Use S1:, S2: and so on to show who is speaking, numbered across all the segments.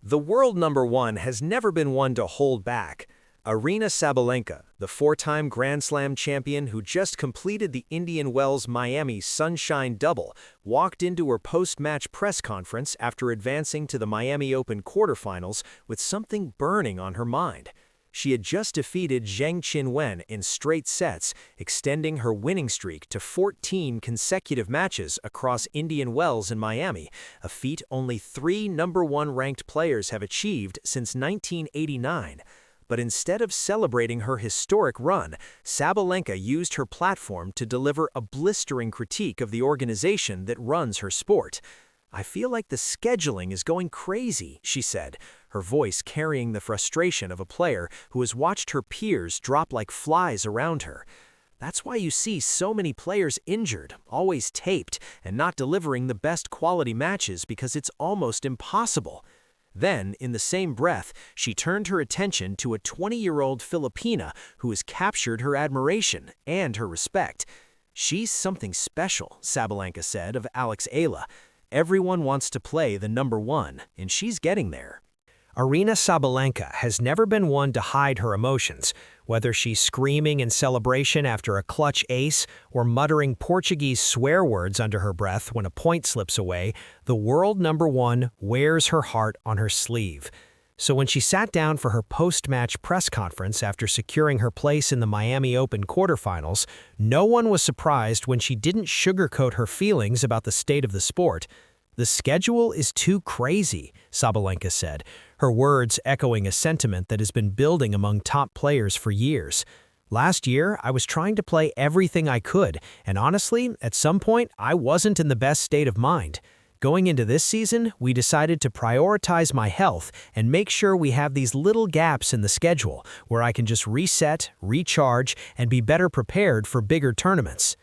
S1: The world number one has never been one to hold back. Aryna Sabalenka, the four-time Grand Slam champion who just completed the Indian Wells Miami Sunshine Double, walked into her post-match press conference after advancing to the Miami Open quarterfinals with something burning on her mind. She had just defeated Zheng Qinwen in straight sets, extending her winning streak to 14 consecutive matches across Indian Wells and Miami, a feat only 3 number-one ranked players have achieved since 1989. But instead of celebrating her historic run, Sabalenka used her platform to deliver a blistering critique of the organization that runs her sport. "I feel like the scheduling is going crazy," she said, her voice carrying the frustration of a player who has watched her peers drop like flies around her. "That's why you see so many players injured, always taped, and not delivering the best quality matches because it's almost impossible." Then, in the same breath, she turned her attention to a 20-year-old Filipina who has captured her admiration and her respect. "She's something special," Sabalenka said of Alex Eala. "Everyone wants to play the number one, and she's getting there." Aryna Sabalenka has never been one to hide her emotions, whether she's screaming in celebration after a clutch ace or muttering Portuguese swear words under her breath when a point slips away. The world number one wears her heart on her sleeve. So when she sat down for her post-match press conference after securing her place in the Miami Open quarterfinals, no one was surprised when she didn't sugarcoat her feelings about the state of the sport. "The schedule is too crazy," Sabalenka said, her words echoing a sentiment that has been building among top players for years. "Last year, I was trying to play everything I could, and honestly, at some point, I wasn't in the best state of mind. Going into this season, we decided to prioritize my health and make sure we have these little gaps in the schedule where I can just reset, recharge, and be better prepared for bigger tournaments."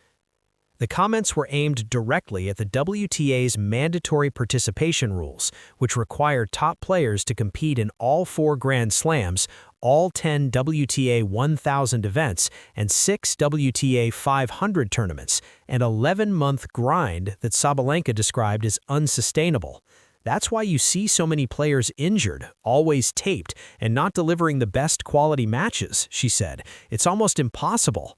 S1: The comments were aimed directly at the WTA's mandatory participation rules, which require top players to compete in all 4 Grand Slams, all 10 WTA 1000 events, and 6 WTA 500 tournaments, an 11-month grind that Sabalenka described as unsustainable. "That's why you see so many players injured, always taped, and not delivering the best quality matches," she said. "It's almost impossible."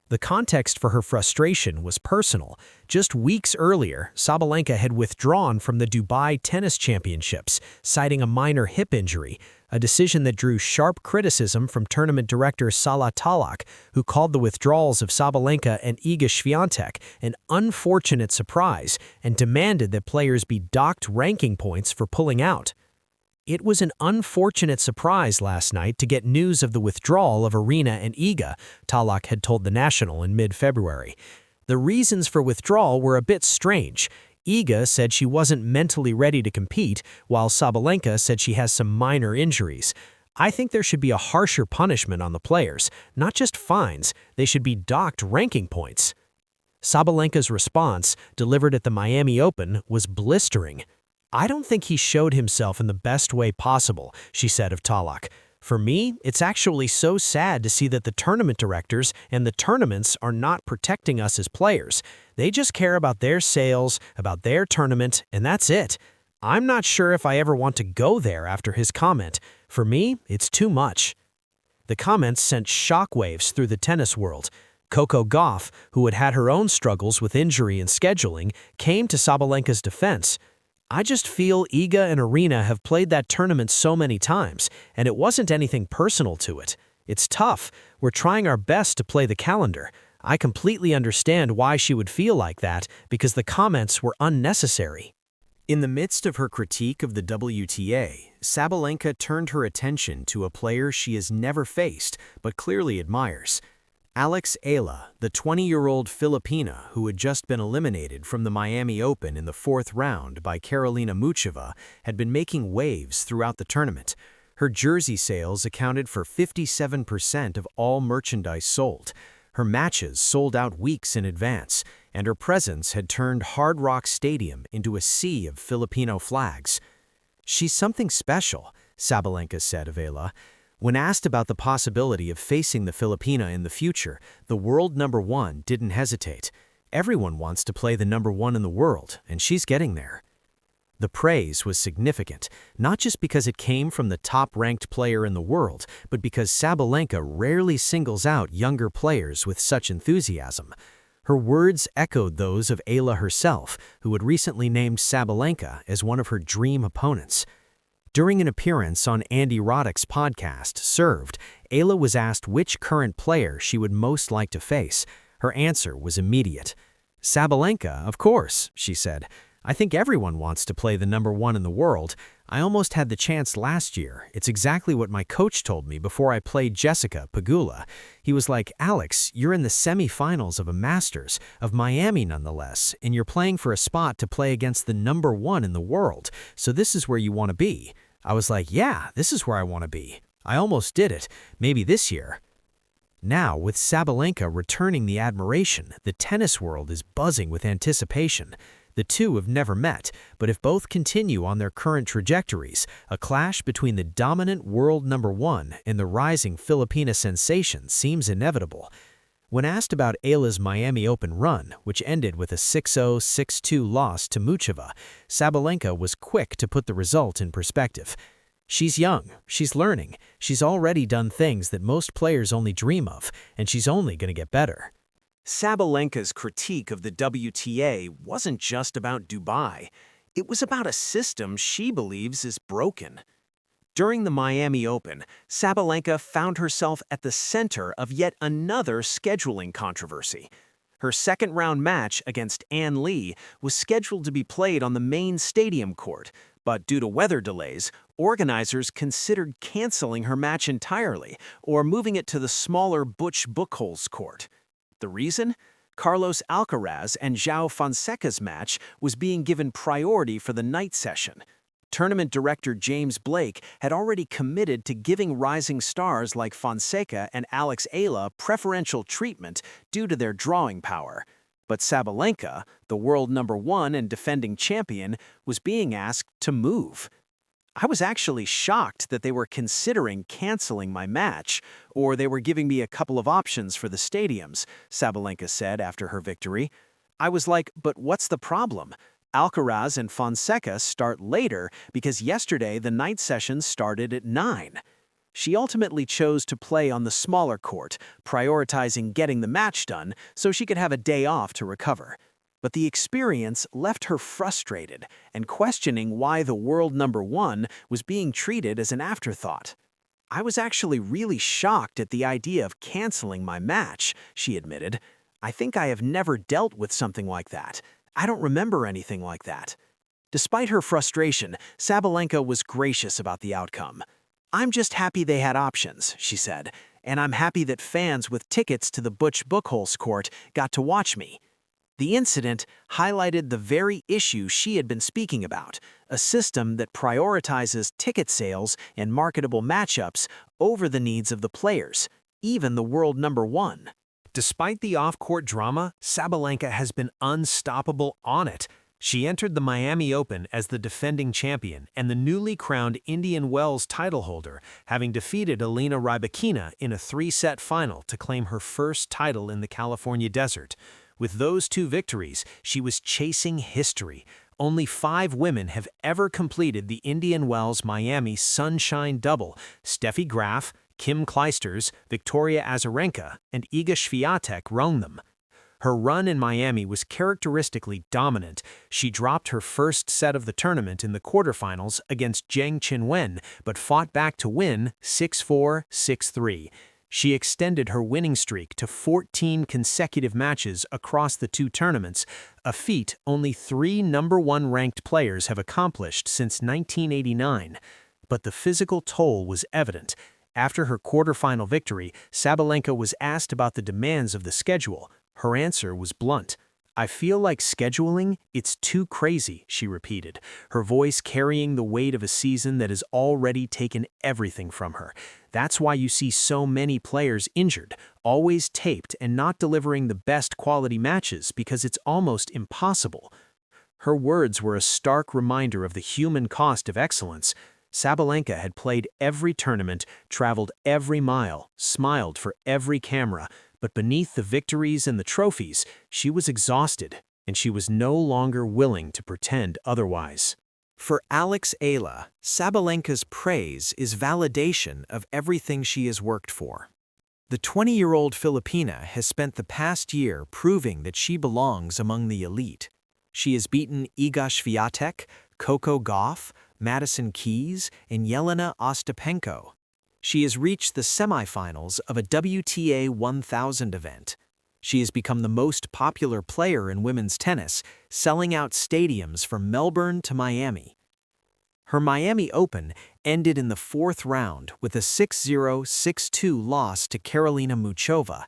S1: The context for her frustration was personal. Just weeks earlier, Sabalenka had withdrawn from the Dubai Tennis Championships, citing a minor hip injury, a decision that drew sharp criticism from tournament director Salah Tahlak, who called the withdrawals of Sabalenka and Iga Swiatek an unfortunate surprise and demanded that players be docked ranking points for pulling out. "It was an unfortunate surprise last night to get news of the withdrawal of Aryna and Iga," Tahlak had told The National in mid-February. "The reasons for withdrawal were a bit strange. Iga said she wasn't mentally ready to compete, while Sabalenka said she has some minor injuries. I think there should be a harsher punishment on the players, not just fines. They should be docked ranking points." Sabalenka's response, delivered at the Miami Open, was blistering. "I don't think he showed himself in the best way possible," she said of Tahlak. "For me, it's actually so sad to see that the tournament directors and the tournaments are not protecting us as players. They just care about their sales, about their tournament, and that's it. I'm not sure if I ever want to go there after his comment. For me, it's too much." The comments sent shockwaves through the tennis world. Coco Gauff, who had had her own struggles with injury and scheduling, came to Sabalenka's defense. "I just feel Iga and Aryna have played that tournament so many times, and it wasn't anything personal to it. It's tough. We're trying our best to play the calendar. I completely understand why she would feel like that, because the comments were unnecessary." In the midst of her critique of the WTA, Sabalenka turned her attention to a player she has never faced but clearly admires. Alex Eala, the 20-year-old Filipina who had just been eliminated from the Miami Open in the 4th round by Karolina Muchova, had been making waves throughout the tournament. Her jersey sales accounted for 57% of all merchandise sold. Her matches sold out weeks in advance, and her presence had turned Hard Rock Stadium into a sea of Filipino flags. "She's something special," Sabalenka said of Eala. When asked about the possibility of facing the Filipina in the future, the world number one didn't hesitate. "Everyone wants to play the number one in the world, and she's getting there." The praise was significant, not just because it came from the top-ranked player in the world, but because Sabalenka rarely singles out younger players with such enthusiasm. Her words echoed those of Eala herself, who had recently named Sabalenka as one of her dream opponents. During an appearance on Andy Roddick's podcast, Served, Eala was asked which current player she would most like to face. Her answer was immediate. "Sabalenka, of course," she said. "I think everyone wants to play the #1 in the world. I almost had the chance last year. It's exactly what my coach told me before I played Jessica Pegula. He was like, 'Alex, you're in the semifinals of a Masters, of Miami nonetheless, and you're playing for a spot to play against the #1 in the world, so this is where you want to be.' I was like, yeah, this is where I want to be. I almost did it, maybe this year." Now, with Sabalenka returning the admiration, the tennis world is buzzing with anticipation. The two have never met, but if both continue on their current trajectories, a clash between the dominant world #1 and the rising Filipina sensation seems inevitable. When asked about Eala's Miami Open run, which ended with a 6-0, 6-2 loss to Muchova, Sabalenka was quick to put the result in perspective. "She's young, she's learning, she's already done things that most players only dream of, and she's only going to get better." Sabalenka's critique of the WTA wasn't just about Dubai. It was about a system she believes is broken. During the Miami Open, Sabalenka found herself at the center of yet another scheduling controversy. Her second-round match against Ann Lee was scheduled to be played on the main stadium court, but due to weather delays, organizers considered canceling her match entirely or moving it to the smaller Butch Buchholz court. The reason? Carlos Alcaraz and João Fonseca's match was being given priority for the night session. Tournament director James Blake had already committed to giving rising stars like Fonseca and Alex Eala preferential treatment due to their drawing power. But Sabalenka, the world #1 and defending champion, was being asked to move. "I was actually shocked that they were considering canceling my match, or they were giving me a couple of options for the stadiums," Sabalenka said after her victory. "I was like, but what's the problem? Alcaraz and Fonseca start later because yesterday the night session started at 9. She ultimately chose to play on the smaller court, prioritizing getting the match done so she could have a day off to recover. But the experience left her frustrated and questioning why the world #1 was being treated as an afterthought. "I was actually really shocked at the idea of canceling my match," she admitted. "I think I have never dealt with something like that. I don't remember anything like that." Despite her frustration, Sabalenka was gracious about the outcome. "I'm just happy they had options," she said, "and I'm happy that fans with tickets to the Butch Buchholz court got to watch me." The incident highlighted the very issue she had been speaking about, a system that prioritizes ticket sales and marketable matchups over the needs of the players, even the world #1. Despite the off-court drama, Sabalenka has been unstoppable on it. She entered the Miami Open as the defending champion and the newly crowned Indian Wells title holder, having defeated Aryna Sabalenka in a 3-set final to claim her first title in the California desert. With those 2 victories, she was chasing history. Only 5 women have ever completed the Indian Wells Miami Sunshine Double: Steffi Graf, Kim Clijsters, Victoria Azarenka, and Iga Swiatek wrung them. Her run in Miami was characteristically dominant. She dropped her first set of the tournament in the quarterfinals against Zheng Qinwen, but fought back to win 6-4, 6-3. She extended her winning streak to 14 consecutive matches across the 2 tournaments, a feat only 3 #1 ranked players have accomplished since 1989. But the physical toll was evident. After her quarterfinal victory, Sabalenka was asked about the demands of the schedule. Her answer was blunt. "I feel like scheduling, it's too crazy," she repeated, her voice carrying the weight of a season that has already taken everything from her. "That's why you see so many players injured, always taped and not delivering the best quality matches because it's almost impossible." Her words were a stark reminder of the human cost of excellence. Sabalenka had played every tournament, traveled every mile, smiled for every camera, but beneath the victories and the trophies, she was exhausted, and she was no longer willing to pretend otherwise. For Alex Eala, Sabalenka's praise is validation of everything she has worked for. The 20-year-old Filipina has spent the past year proving that she belongs among the elite. She has beaten Iga Swiatek, Coco Gauff, Madison Keys, and Jelena Ostapenko. She has reached the semifinals of a WTA 1000 event. She has become the most popular player in women's tennis, selling out stadiums from Melbourne to Miami. Her Miami Open ended in the fourth round with a 6-0, 6-2 loss to Karolina Muchova,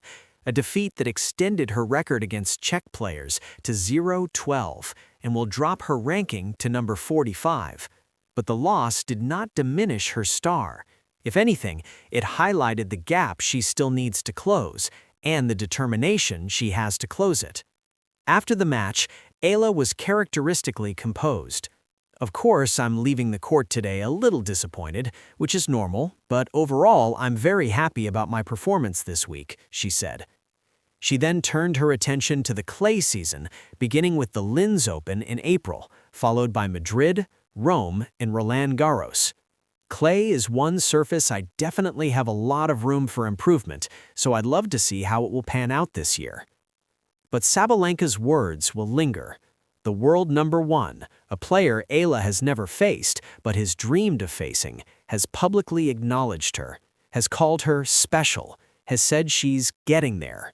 S1: a defeat that extended her record against Czech players to 0-12 and will drop her ranking to number 45. But the loss did not diminish her star. If anything, it highlighted the gap she still needs to close and the determination she has to close it. After the match, Eala was characteristically composed. "Of course, I'm leaving the court today a little disappointed, which is normal, but overall, I'm very happy about my performance this week," she said. She then turned her attention to the clay season, beginning with the Linz Open in April, followed by Madrid, Rome, and Roland Garros. "Clay is one surface I definitely have a lot of room for improvement, so I'd love to see how it will pan out this year." But Sabalenka's words will linger. The world number one, a player Eala has never faced but has dreamed of facing, has publicly acknowledged her, has called her special, has said she's getting there.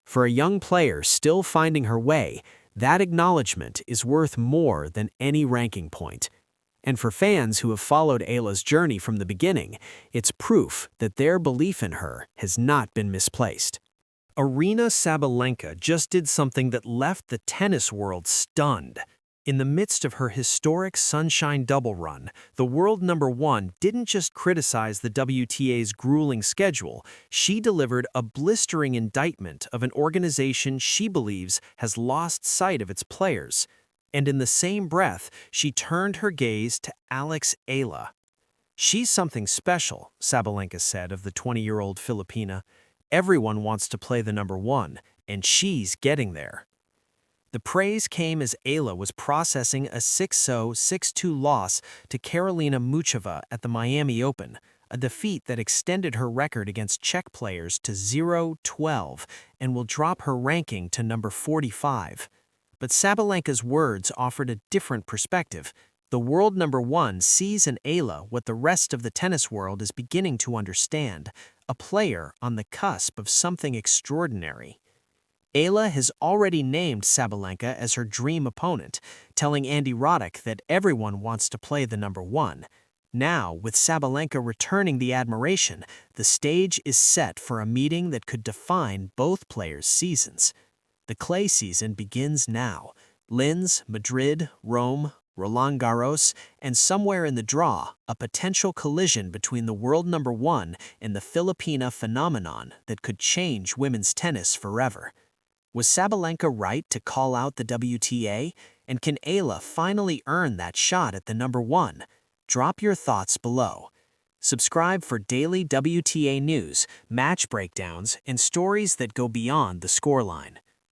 S1: For a young player still finding her way, that acknowledgement is worth more than any ranking point. And for fans who have followed Eala's journey from the beginning, it's proof that their belief in her has not been misplaced. Aryna Sabalenka just did something that left the tennis world stunned. In the midst of her historic Sunshine Double run, the world number one didn't just criticize the WTA's grueling schedule, she delivered a blistering indictment of an organization she believes has lost sight of its players. And in the same breath, she turned her gaze to Alex Eala. "She's something special," Sabalenka said of the 20-year-old Filipina. "Everyone wants to play the number one, and she's getting there." The praise came as Eala was processing a 6-0, 6-2 loss to Karolina Muchova at the Miami Open, a defeat that extended her record against Czech players to 0-12 and will drop her ranking to number 45. But Sabalenka's words offered a different perspective. The world number one sees in Eala what the rest of the tennis world is beginning to understand, a player on the cusp of something extraordinary. Eala has already named Sabalenka as her dream opponent, telling Andy Roddick that everyone wants to play the number one. Now, with Sabalenka returning the admiration, the stage is set for a meeting that could define both players' seasons. The clay season begins now. Linz, Madrid, Rome, Roland Garros, and somewhere in the draw, a potential collision between the world number one and the Filipina phenomenon that could change women's tennis forever. Was Sabalenka right to call out the WTA? And can Eala finally earn that shot at the number one? Drop your thoughts below. Subscribe for daily WTA news, match breakdowns, and stories that go beyond the scoreline.